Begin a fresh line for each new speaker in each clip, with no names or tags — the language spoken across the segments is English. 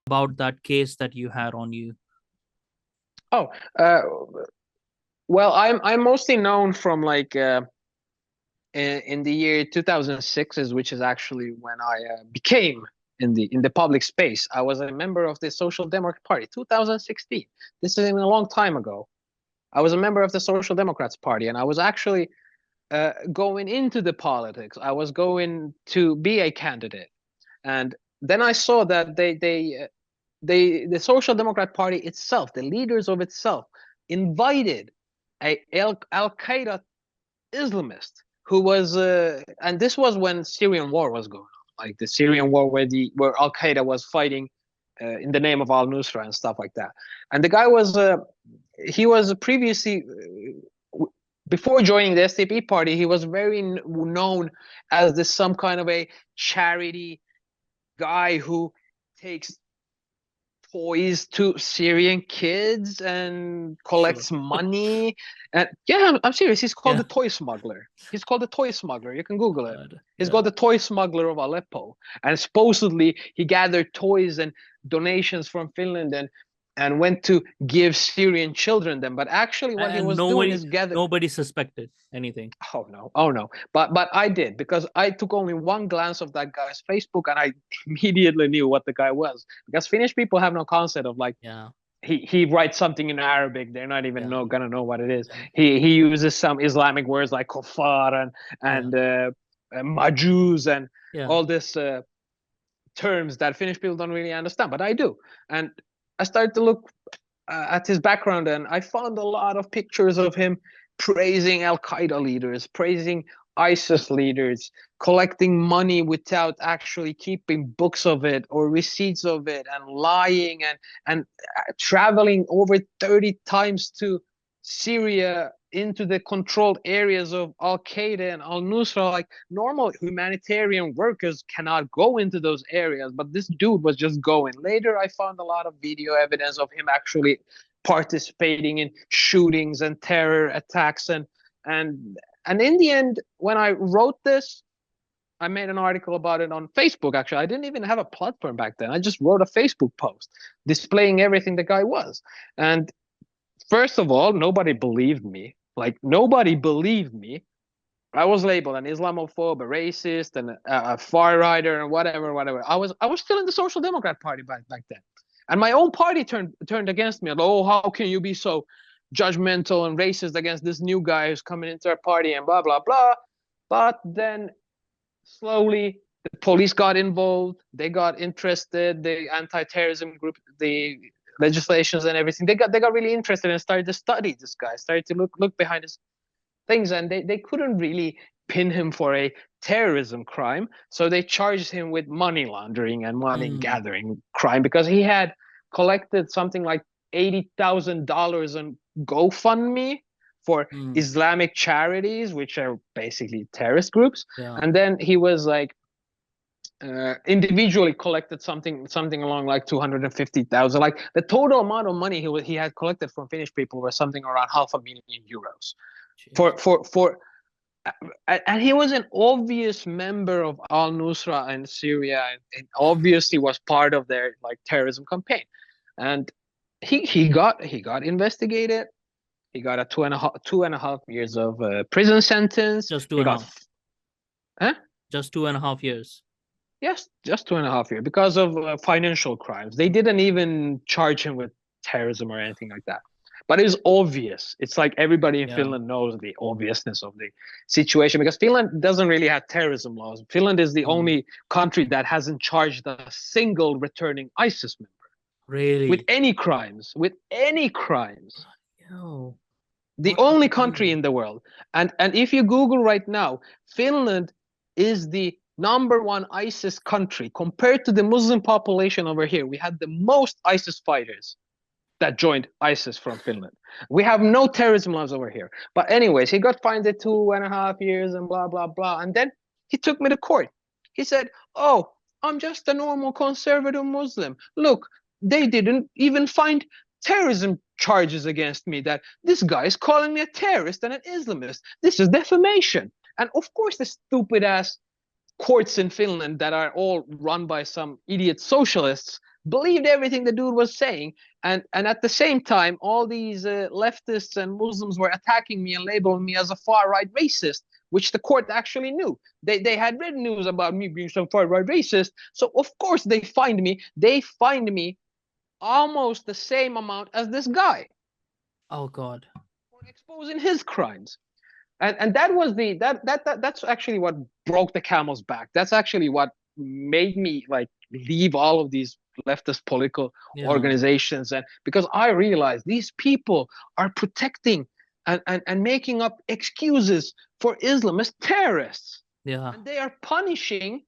about that case that you had on you?
Oh, well, I'm mostly known from like in the year 2006, which is actually when I became in the public space. I was a member of the Social Democrat Party, 2016. This is a long time ago. I was a member of the Social Democrats Party, and I was actually going into the politics. I was going to be a candidate, and then I saw that the Social Democrat Party itself, the leaders of itself, invited a al-Qaeda Islamist who was, and this was when Syrian war was going on, like the Syrian war where al-Qaeda was fighting in the name of al-Nusra and stuff like that. And the guy was, he was previously, before joining the SDP party, he was very known as this some kind of a charity guy who takes toys to Syrian kids and collects money. And yeah, I'm serious. He's called the toy smuggler. He's called the toy smuggler. You can Google it. He's called the toy smuggler of Aleppo. And supposedly he gathered toys and donations from Finland and went to give Syrian children them. But actually what he was doing is
nobody suspected anything.
Oh no. But I did, because I took only one glance of that guy's Facebook and I immediately knew what the guy was. Because Finnish people have no concept of like, he writes something in Arabic, they're not even gonna know what it is. He uses some Islamic words like kofar and majus and all this terms that Finnish people don't really understand, but I do. And I started to look at his background, and I found a lot of pictures of him praising al-Qaeda leaders, praising ISIS leaders, collecting money without actually keeping books of it or receipts of it, and lying and traveling over 30 times to Syria into the controlled areas of al-Qaeda and al-Nusra. Like normal humanitarian workers cannot go into those areas, but this dude was just going. Later, I found a lot of video evidence of him actually participating in shootings and terror attacks. And in the end, when I wrote this, I made an article about it on Facebook. Actually, I didn't even have a platform back then. I just wrote a Facebook post displaying everything the guy was. And first of all, nobody believed me. Like, nobody believed me. I was labeled an Islamophobe, a racist, and a far righter, and whatever. I was still in the Social Democrat Party back then. And my own party turned against me. Like, oh, how can you be so judgmental and racist against this new guy who's coming into our party and blah, blah, blah. But then slowly the police got involved. They got interested. The anti-terrorism group, the legislations and everything, they got really interested and started to study this guy, started to look behind his things, and they couldn't really pin him for a terrorism crime, so they charged him with money laundering and money gathering crime, because he had collected something like $80,000 on GoFundMe for Islamic charities, which are basically terrorist groups. And then he was like individually collected something along like 250,000. Like the total amount of money he had collected from Finnish people was something around €500,000 for and he was an obvious member of al-Nusra in Syria, and obviously was part of their like terrorism campaign. And he got investigated. He got a 2.5 years of prison sentence.
Just 2.5. Just 2.5 years.
Yes, just 2.5 years because of financial crimes. They didn't even charge him with terrorism or anything like that. But it's obvious. It's like everybody in Finland knows the obviousness of the situation, because Finland doesn't really have terrorism laws. Finland is the only country that hasn't charged a single returning ISIS member.
Really?
With any crimes.
Yo,
the only country in the world. And if you Google right now, Finland is the #1 ISIS country. Compared to the Muslim population over here, we had the most ISIS fighters that joined ISIS from Finland. We have no terrorism laws over here. But anyways, he got fined 2.5 years and blah, blah, blah. And then he took me to court. He said, oh, I'm just a normal conservative Muslim. Look, they didn't even find terrorism charges against me, that this guy is calling me a terrorist and an Islamist. This is defamation. And of course, the stupid ass courts in Finland that are all run by some idiot socialists, believed everything the dude was saying. And at the same time, all these leftists and Muslims were attacking me and labeling me as a far-right racist, which the court actually knew. They had read news about me being some far-right racist. So of course they fined me. They fined me almost the same amount as this guy.
Oh God.
For exposing his crimes. And that was that's actually what broke the camel's back. That's actually what made me like leave all of these leftist political organizations, and because I realized these people are protecting and making up excuses for Islam as terrorists.
Yeah.
And they are punishing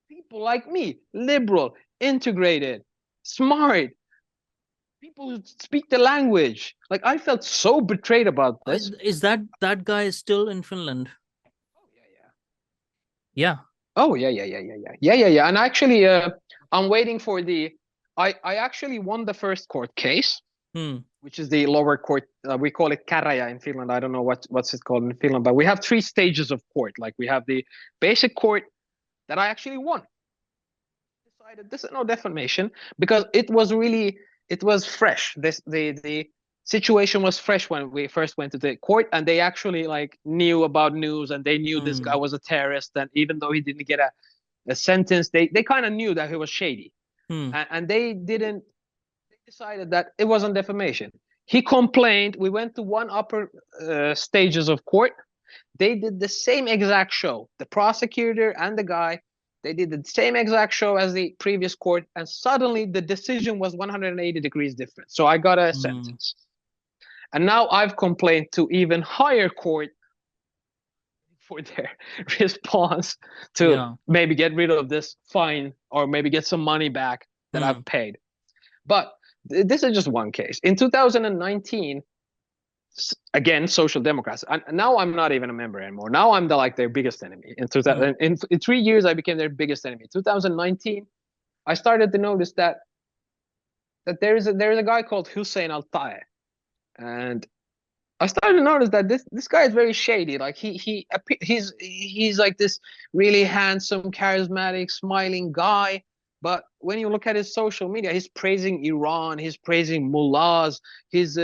people like me, liberal, integrated, smart, people who speak the language. Like, I felt so betrayed about this.
Is that guy still in Finland?
Oh yeah.
Yeah.
Oh yeah. And actually, I'm waiting for the. I actually won the first court case, which is the lower court. We call it käräjä in Finland. I don't know what's it called in Finland, but we have 3 stages of court. Like, we have the basic court that I actually won. Decided this is no defamation because it was fresh. The situation was fresh when we first went to the court, and they actually like knew about news, and they knew this guy was a terrorist, and even though he didn't get a sentence, they kind of knew that he was shady. And they decided that it wasn't defamation. He complained. We went to one upper stages of court. They did the same exact show. The prosecutor and the guy, they did the same exact show as the previous court, and suddenly the decision was 180 degrees different. So I got a sentence. And now I've complained to even higher court for their response to maybe get rid of this fine or maybe get some money back that I've paid. But this is just one case. In 2019, again, Social Democrats. And now I'm not even a member anymore. Now I'm their biggest enemy. In 3 years, I became their biggest enemy. 2019, I started to notice that there is a guy called Hussein al-Taee, and I started to notice that this guy is very shady. Like, he's like this really handsome, charismatic, smiling guy. But when you look at his social media, he's praising Iran, he's praising mullahs, he's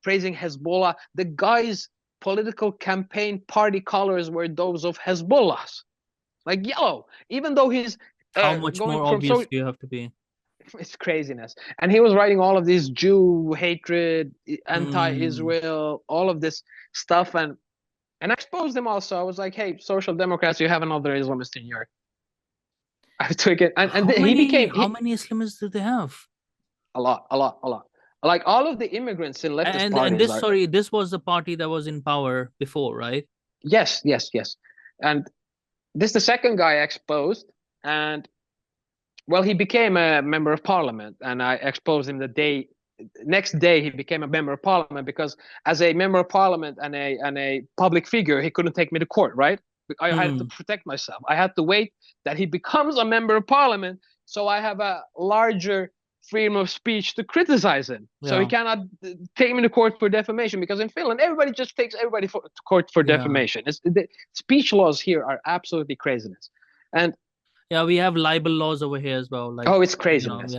praising Hezbollah. The guy's political campaign party colors were those of Hezbollah's, like yellow. Even though he's
how much more obvious do you have to be?
It's craziness. And he was writing all of this Jew hatred, anti-Israel, all of this stuff, and I exposed him also. I was like, hey, Social Democrats, you have another Islamist in your. I took it, and he became.
How many Islamists do they have?
A lot. Like, all of the immigrants in leftist parties.
And this was the party that was in power before, right?
Yes. And this the second guy I exposed, and well, he became a member of parliament, and I exposed him the next day he became a member of parliament, because as a member of parliament and a public figure, he couldn't take me to court, right? I had to protect myself. I had to wait that he becomes a member of parliament, so I have a larger freedom of speech to criticize him. So he cannot take me to court for defamation, because in Finland, everybody just takes everybody to court for defamation. The speech laws here are absolutely craziness. And
we have libel laws over here as well. Like,
it's craziness.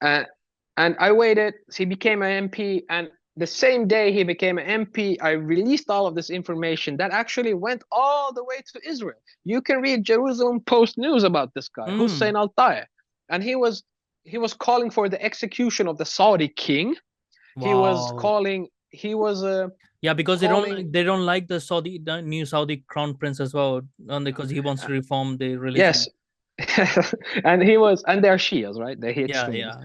And I waited. He became an MP, and the same day he became an MP, I released all of this information that actually went all the way to Israel. You can read Jerusalem Post News about this guy, Hussein al-Taee, and he was calling for the execution of the Saudi king.
Wow.
Because
they don't like the new Saudi crown prince as well, because he wants to reform the religion.
Yes. and they're Shias, right? They hate extremists.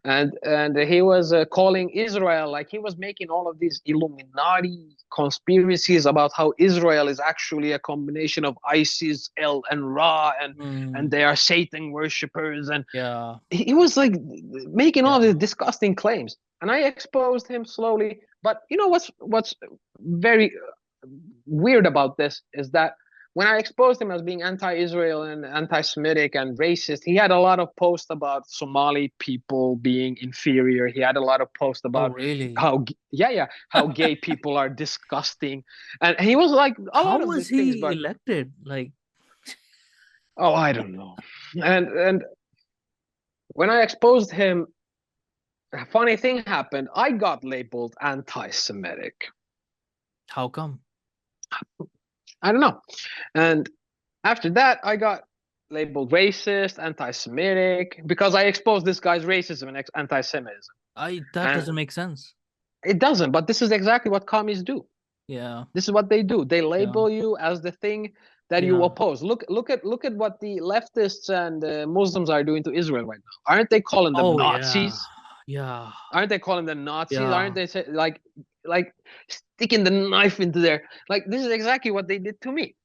And he was calling Israel, like, he was making all of these Illuminati conspiracies about how Israel is actually a combination of ISIS, El, and Ra, and they are Satan worshippers, and he was like making all these disgusting claims, and I exposed him slowly. But you know what's very weird about this is that when I exposed him as being anti-Israel and anti-Semitic and racist, he had a lot of posts about Somali people being inferior. He had a lot of posts about how gay people are disgusting, and he was like,
how was he elected? Like,
I don't know. And when I exposed him, a funny thing happened. I got labeled anti-Semitic.
How come?
I don't know. And after that, I got labeled racist, anti-Semitic, because I exposed this guy's racism and anti-Semitism.
That doesn't make sense.
It doesn't, but this is exactly what commies do.
Yeah.
This is what they do. They label you as the thing that you oppose. Look at what the leftists and Muslims are doing to Israel right now. Aren't they calling them Nazis?
Yeah.
Aren't they calling them Nazis?
Yeah.
Aren't they like sticking the knife into their, like, this is exactly what they did to me.